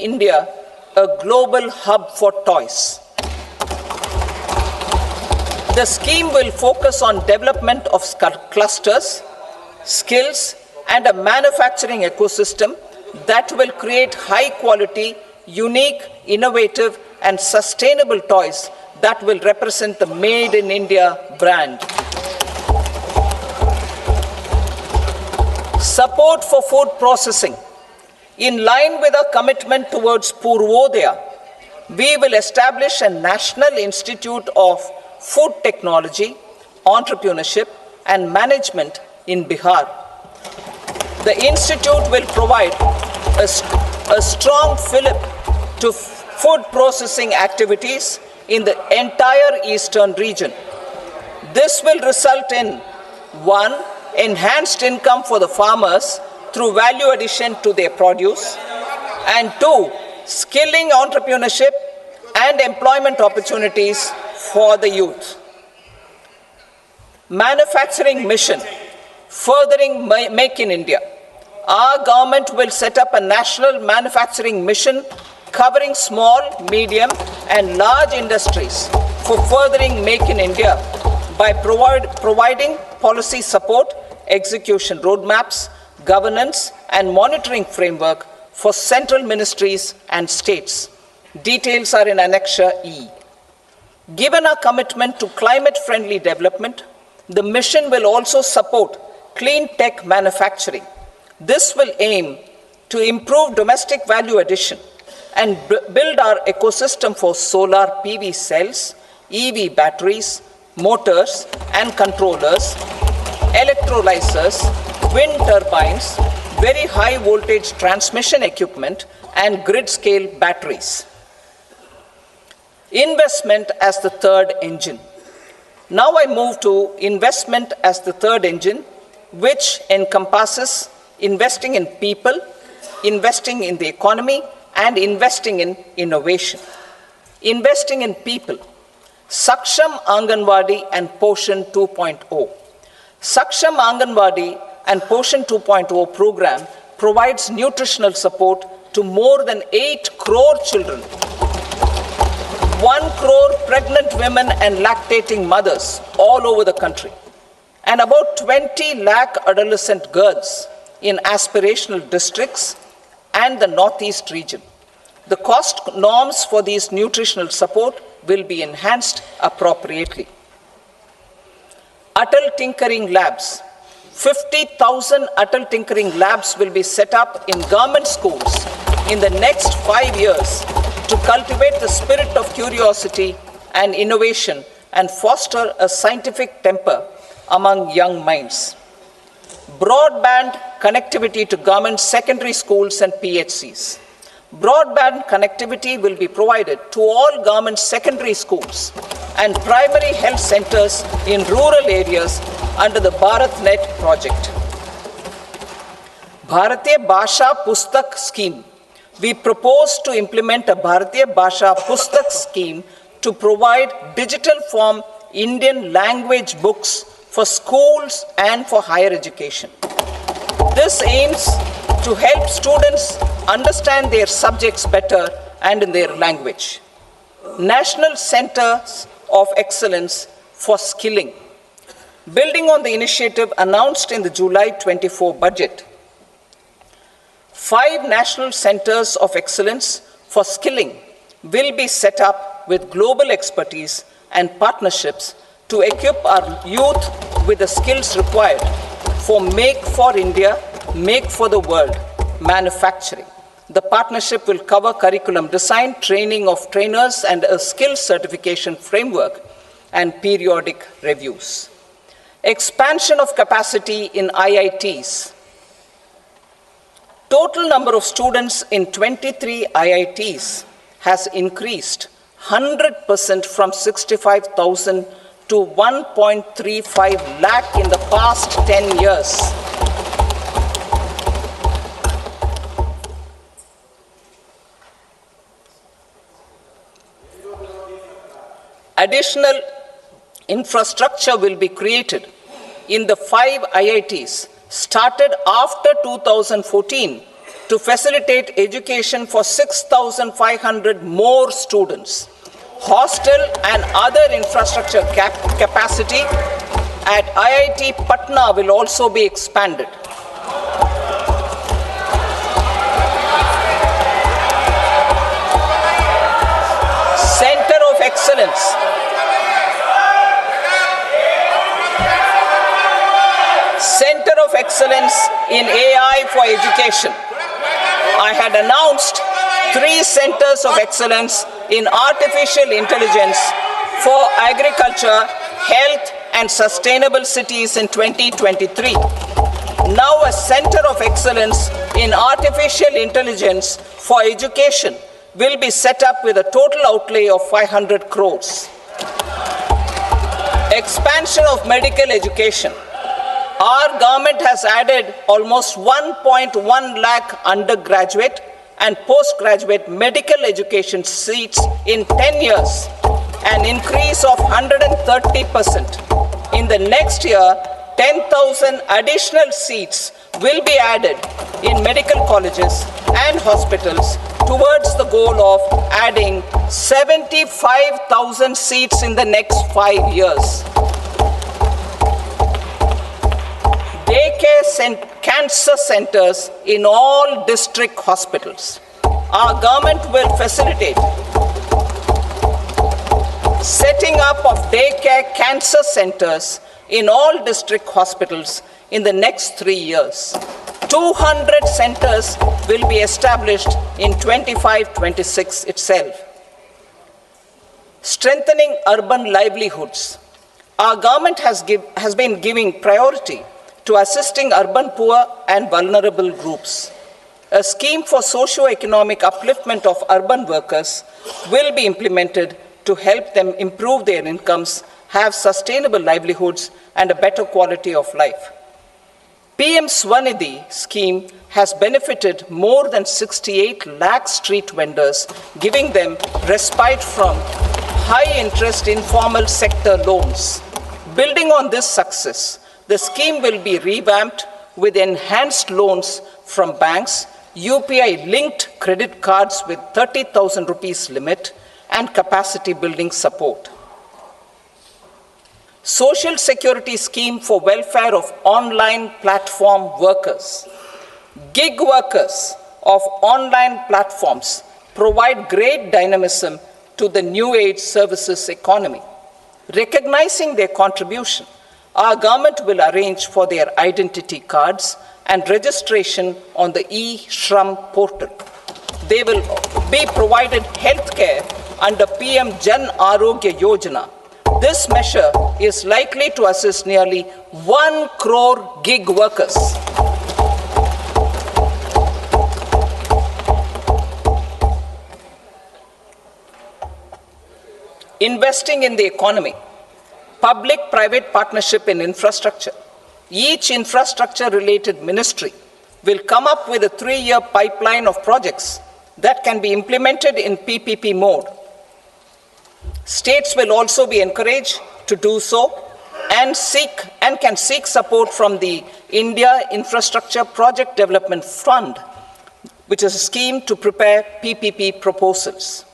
India a global hub for toys. The scheme will focus on development of clusters, skills, and a manufacturing ecosystem that will create high-quality, unique, innovative, and sustainable toys that will represent the Made in India brand. Support for food processing. In line with our commitment towards Purvodaya, we will establish a National Institute of Food Technology, Entrepreneurship and Management in Bihar. The institute will provide a strong fillip to food processing activities in the entire eastern region. This will result in 1. Enhanced income for the farmers through value addition to their produce, and 2. Skilling entrepreneurship and employment opportunities for the youth. Manufacturing mission, furthering Make in India. Our government will set up a national manufacturing mission covering small, medium, and large industries for furthering Make in India by providing policy support, execution roadmaps, governance, and monitoring framework for central ministries and states. Details are in Annexure E. Given our commitment to climate-friendly development, the mission will also support clean tech manufacturing. This will aim to improve domestic value addition and build our ecosystem for solar PV cells, EV batteries, motors and controllers, electrolyzers, wind turbines, very high voltage transmission equipment, and grid scale batteries. Investment as the third engine. Now I move to investment as the third engine, which encompasses investing in people, investing in the economy, and investing in innovation. Investing in people. Saksham Anganwadi and Poshan 2.0. Saksham Anganwadi and Poshan 2.0 program provides nutritional support to more than 8 crore children, 1 crore pregnant women and lactating mothers all over the country, and about 20 lakh adolescent girls in aspirational districts and the Northeast region. The cost norms for these nutritional support will be enhanced appropriately. Atal Tinkering Labs. 50,000 Atal Tinkering Labs will be set up in government schools in the next 5 years to cultivate the spirit of curiosity and innovation and foster a scientific temper among young minds. Broadband connectivity to government secondary schools and PHCs. Broadband connectivity will be provided to all government secondary schools and primary health centers in rural areas under the BharatNet project. Bharatiya Bhasha Pustak Scheme. We propose to implement a Bharatiya Bhasha Pustak scheme to provide digital form Indian language books for schools and for higher education. This aims to help students understand their subjects better and in their language. National Centers of Excellence for Skilling. Building on the initiative announced in the July 24 budget, 5 national centers of excellence for skilling will be set up with global expertise and partnerships to equip our youth with the skills required for Make for India, Make for the World manufacturing. The partnership will cover curriculum design, training of trainers, and a skills certification framework and periodic reviews. Expansion of capacity in IITs. Total number of students in 23 IITs has increased 100% from 65,000 to 1.35 lakh in the past 10 years. Additional infrastructure will be created in the 5 IITs started after 2014 to facilitate education for 6,500 more students. Hostel and other infrastructure capacity at IIT Patna will also be expanded. Center of Excellence. Center of Excellence in AI for Education. I had announced 3 centers of excellence in artificial intelligence for agriculture, health, and sustainable cities in 2023. Now a center of excellence in artificial intelligence for education will be set up with a total outlay of 500 crores. Expansion of medical education. Our government has added almost 1.1 lakh undergraduate and postgraduate medical education seats in 10 years, an increase of 130%. In the next year, 10,000 additional seats will be added in medical colleges and hospitals towards the goal of adding 75,000 seats in the next 5 years. Daycare cancer centers in all district hospitals. Our government will facilitate setting up of daycare cancer centers in all district hospitals in the next 3 years. 200 centers will be established in 25-26 itself. Strengthening urban livelihoods. Our government has been giving priority to assisting urban poor and vulnerable groups. A scheme for socio-economic upliftment of urban workers will be implemented to help them improve their incomes, have sustainable livelihoods, and a better quality of life. PM Swanidhi scheme has benefited more than 68 lakh street vendors, giving them respite from high-interest informal sector loans. Building on this success, the scheme will be revamped with enhanced loans from banks, UPI-linked credit cards with 30,000 rupees limit, and capacity building support. Social Security Scheme for welfare of online platform workers. Gig workers of online platforms provide great dynamism to the new age services economy. Recognizing their contribution, our government will arrange for their identity cards and registration on the e-Shram portal. They will be provided health care under PM Jan Arogya Yojana. This measure is likely to assist nearly 1 crore gig workers. Investing in the economy. Public-private partnership in infrastructure. Each infrastructure-related ministry will come up with a 3-year pipeline of projects that can be implemented in PPP mode. States will also be encouraged to do so and can seek support from the India Infrastructure Project Development Fund, which is a scheme to prepare PPP proposals.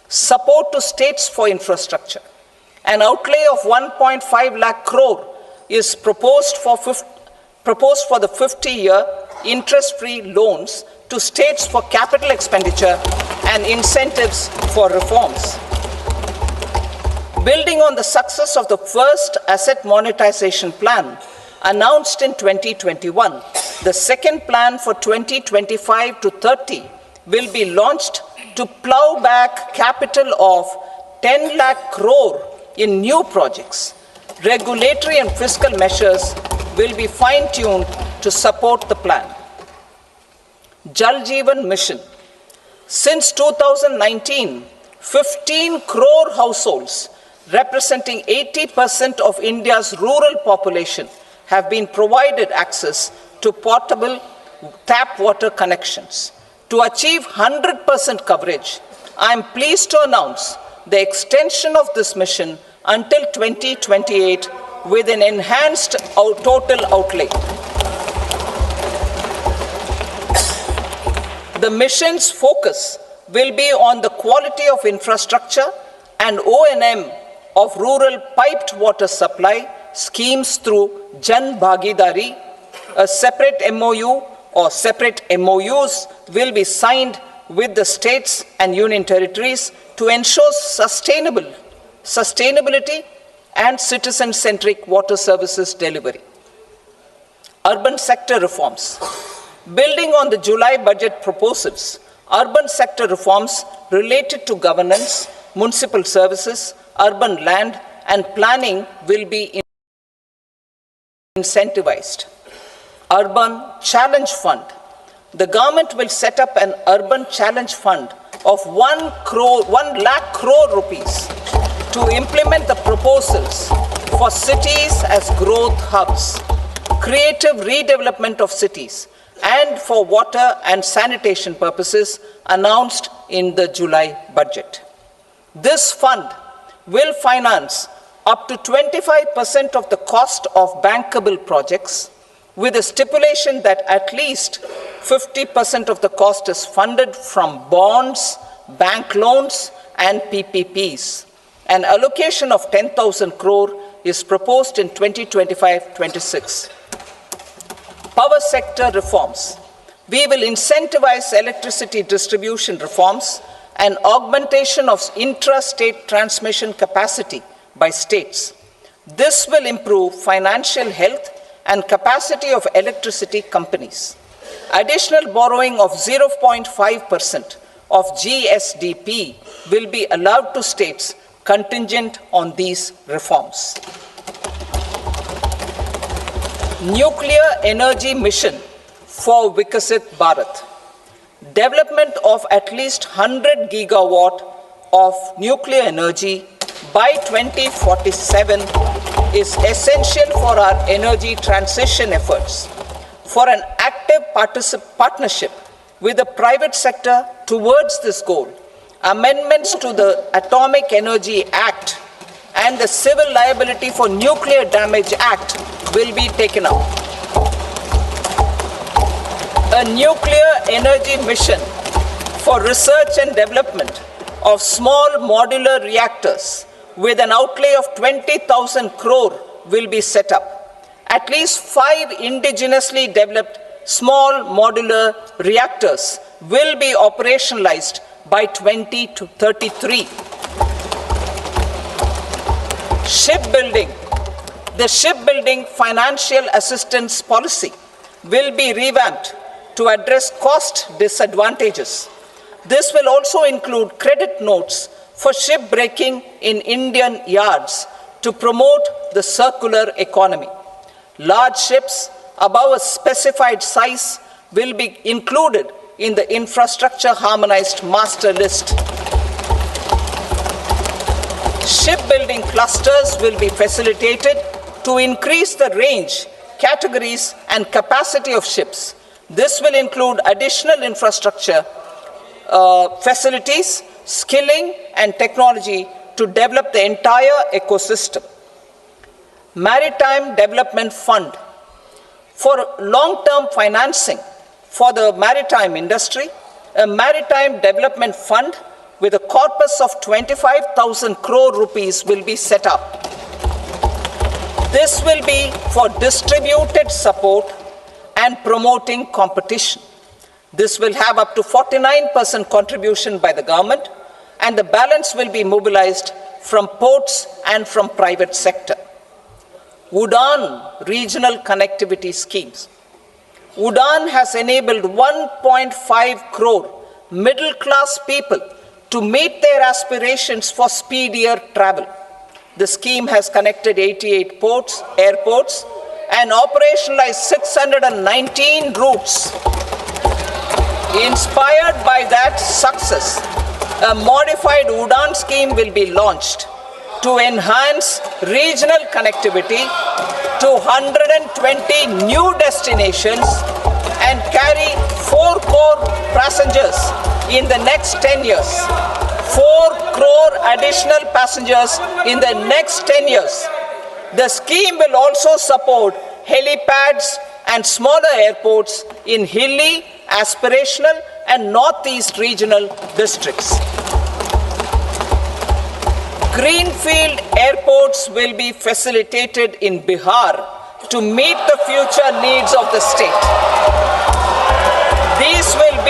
Support to states for infrastructure. An outlay of 1.5 lakh crore is proposed for the 50-year interest-free loans to states for capital expenditure and incentives for reforms. Building on the success of the first asset monetization plan announced in 2021, the second plan for 2025 to 30 will be launched to plow back capital of 10 lakh crore in new projects. Regulatory and fiscal measures will be fine-tuned to support the plan. Jal Jeevan Mission. Since 2019, 15 crore households representing 80% of India's rural population have been provided access to portable tap water connections. To achieve 100% coverage, I am pleased to announce the extension of this mission until 2028 with an enhanced total outlay. The mission's focus will be on the quality of infrastructure and O&M of rural piped water supply schemes through Jan Bhagidari. A separate MOU or separate MOUs will be signed with the states and union territories to ensure sustainability and citizen-centric water services delivery. Urban sector reforms. Building on the July budget proposals, urban sector reforms related to governance, municipal services, urban land and planning will be incentivized. Urban Challenge Fund. The government will set up an Urban Challenge Fund of 1 lakh crore rupees to implement the proposals for cities as growth hubs, creative redevelopment of cities, and for water and sanitation purposes announced in the July budget. This fund will finance up to 25% of the cost of bankable projects, with a stipulation that at least 50% of the cost is funded from bonds, bank loans, and PPPs. An allocation of 10,000 crore is proposed in 2025-26. Power sector reforms. We will incentivize electricity distribution reforms and augmentation of intra-state transmission capacity by states. This will improve financial health and capacity of electricity companies. Additional borrowing of 0.5% of GSDP will be allowed to states contingent on these reforms. Nuclear energy mission for Vikasit Bharat. Development of at least 100 gigawatt of nuclear energy by 2047 is essential for our energy transition efforts. For an active partnership with the private sector towards this goal, amendments to the Atomic Energy Act and the Civil Liability for Nuclear Damage Act will be taken up. A nuclear energy mission for research and development of small modular reactors with an outlay of 20,000 crore will be set up. At least 5 indigenously developed small modular reactors will be operationalized by 2033. Shipbuilding. The shipbuilding financial assistance policy will be revamped to address cost disadvantages. This will also include credit notes for shipbreaking in Indian yards to promote the circular economy. Large ships above a specified size will be included in the infrastructure harmonized master list. Shipbuilding clusters will be facilitated to increase the range, categories, and capacity of ships. This will include additional infrastructure, facilities, skilling, and technology to develop the entire ecosystem. Maritime Development Fund. For long-term financing for the maritime industry, a Maritime Development Fund with a corpus of 25,000 crore rupees will be set up. This will be for distributed support and promoting competition. This will have up to 49% contribution by the government, and the balance will be mobilized from ports and from private sector. UDAN regional connectivity schemes. UDAN has enabled 1.5 crore middle-class people to meet their aspirations for speedier travel. The scheme has connected 88 ports, airports, and operationalized 619 routes. Inspired by that success, a modified UDAN scheme will be launched to enhance regional connectivity to 120 new destinations and carry 4 crore passengers in the next 10 years. 4 crore additional passengers in the next 10 years. The scheme will also support helipads and smaller airports in hilly, aspirational, and Northeast regional districts. Greenfield airports will be facilitated in Bihar to meet the future needs of the state. These will be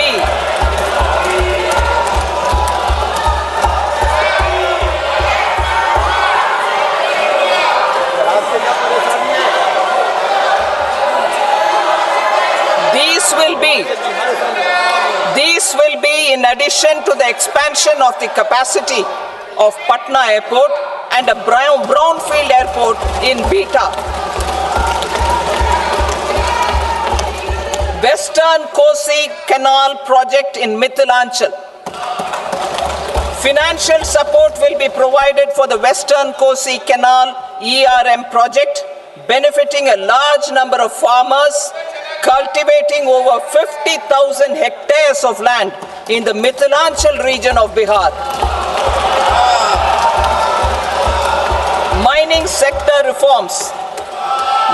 in addition to the expansion of the capacity of Patna Airport and a brownfield airport in Beta. Western Kosi Canal project in Mithilanchal. Financial support will be provided for the Western Kosi Canal ERM project, benefiting a large number of farmers cultivating over 50,000 hectares of land in the Mithilanchal region of Bihar. Mining sector reforms.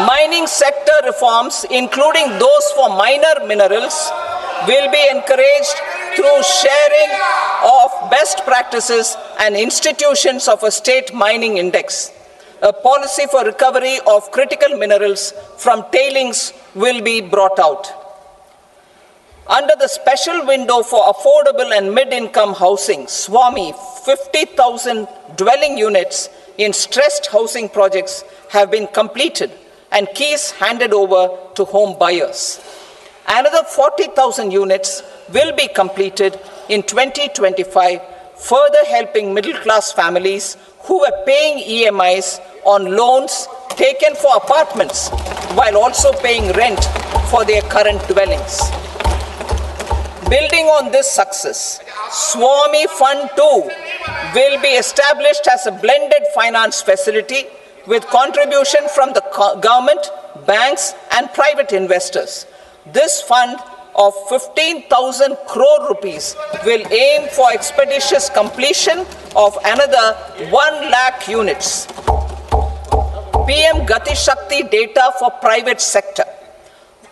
Mining sector reforms, including those for minor minerals, will be encouraged through sharing of best practices and institutions of a state mining index. A policy for recovery of critical minerals from tailings will be brought out. Under the special window for affordable and mid-income housing, SWAMI, 50,000 dwelling units in stressed housing projects have been completed and keys handed over to home buyers. Another 40,000 units will be completed in 2025, further helping middle-class families who were paying EMIs on loans taken for apartments while also paying rent for their current dwellings. Building on this success, SWAMI Fund 2 will be established as a blended finance facility with contribution from the government, banks, and private investors. This fund of 15,000 crore rupees will aim for expeditious completion of another 1 lakh units. PM Gati Shakti data for private sector.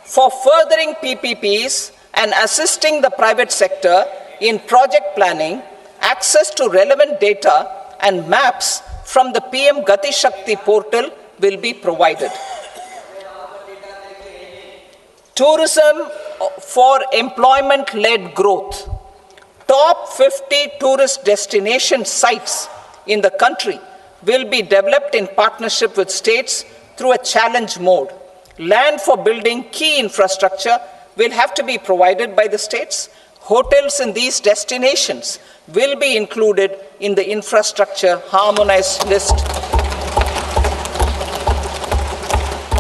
For furthering PPPs and assisting the private sector in project planning, access to relevant data and maps from the PM Gati Shakti portal will be provided. Tourism for employment-led growth. Top 50 tourist destination sites in the country will be developed in partnership with states through a challenge mode. Land for building key infrastructure will have to be provided by the states. Hotels in these destinations will be included in the infrastructure harmonized list.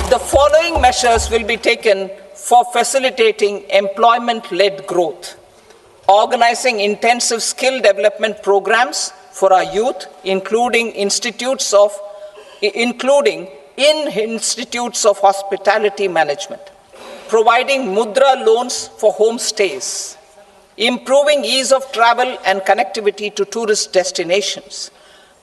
The following measures will be taken for facilitating employment-led growth. Organizing intensive skill development programs for our youth, including in institutes of hospitality management. Providing mudra loans for homestays. Improving ease of travel and connectivity to tourist destinations.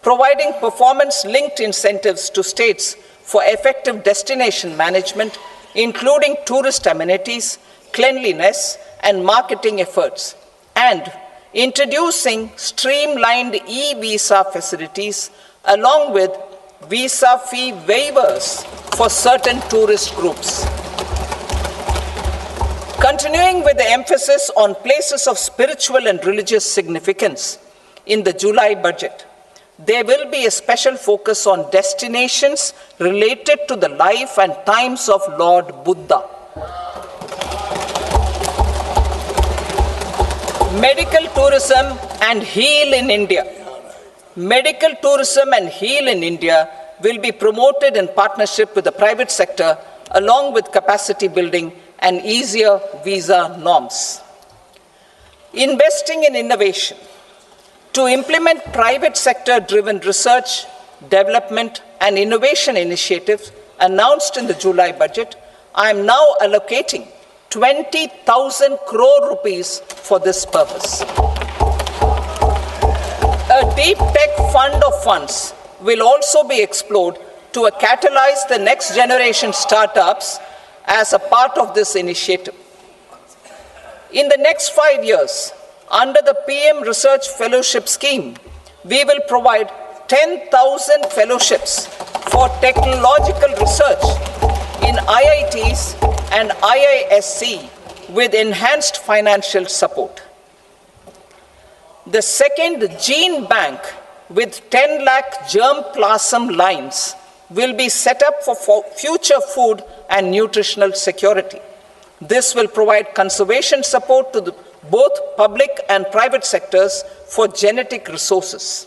Providing performance-linked incentives to states for effective destination management, including tourist amenities, cleanliness, and marketing efforts. And introducing streamlined e-visa facilities along with visa fee waivers for certain tourist groups. Continuing with the emphasis on places of spiritual and religious significance in the July budget, there will be a special focus on destinations related to the life and times of Lord Buddha. Medical tourism and heal in India. Medical tourism and heal in India will be promoted in partnership with the private sector along with capacity building and easier visa norms. Investing in innovation. To implement private sector-driven research, development, and innovation initiatives announced in the July budget, I am now allocating 20,000 crore rupees for this purpose. A deep tech fund of funds will also be explored to catalyze the next generation startups as a part of this initiative. In the next 5 years, under the PM Research Fellowship Scheme, we will provide 10,000 fellowships for technological research in IITs and IISc with enhanced financial support. The second gene bank with 10 lakh germplasm lines will be set up for future food and nutritional security. This will provide conservation support to both public and private sectors for genetic resources.